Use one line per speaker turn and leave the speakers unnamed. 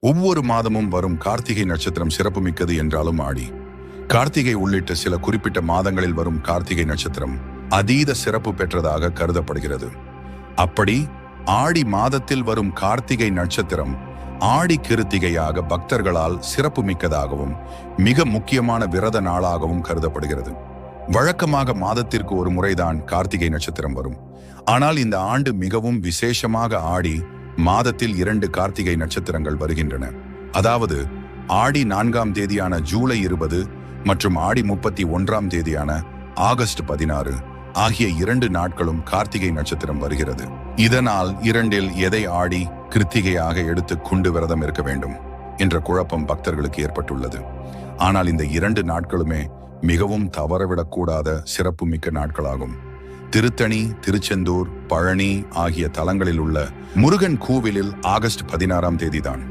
ஒவ்வொரு மாதமும் வரும் கார்த்திகை நட்சத்திரம் சிறப்புமிக்கது என்றாலும் ஆடி கார்த்திகை உள்ளிட்ட சில குறிப்பிட்ட மாதங்களில் வரும் கார்த்திகை நட்சத்திரம் அதீத சிறப்பு பெற்றதாக கருதப்படுகிறது. அப்படி ஆடி மாதத்தில் வரும் கார்த்திகை நட்சத்திரம் ஆடி கிருத்திகையாக பக்தர்களால் சிறப்பு மிக்கதாகவும் மிக முக்கியமான விரத நாளாகவும் கருதப்படுகிறது. வழக்கமாக மாதத்திற்கு ஒரு முறைதான் கார்த்திகை நட்சத்திரம் வரும். ஆனால் இந்த ஆண்டு மிகவும் விசேஷமாக ஆடி மாதத்தில் 2 கார்த்திகை நட்சத்திரங்கள் வருகின்றன. அதாவது ஆடி 4ஆம் தேதியான ஜூலை 20 மற்றும் ஆடி 31ஆம் தேதியான ஆகஸ்ட் 16 ஆகிய 2 நாட்களும் கார்த்திகை நட்சத்திரம் வருகிறது. இதனால் இரண்டில் எதை ஆடி கிருத்திகையாக எடுத்து கொண்டு விரதம் இருக்க வேண்டும் என்ற குழப்பம் பக்தர்களுக்கு ஏற்பட்டுள்ளது. ஆனால் இந்த 2 நாட்களுமே மிகவும் தவறவிடக்கூடாத சிறப்பு மிக்க நாட்களாகும். திருத்தணி, திருச்செந்தூர், பழனி ஆகிய தலங்களில் உள்ள முருகன் கோவிலில் ஆகஸ்ட் 16ஆம் தேதிதான்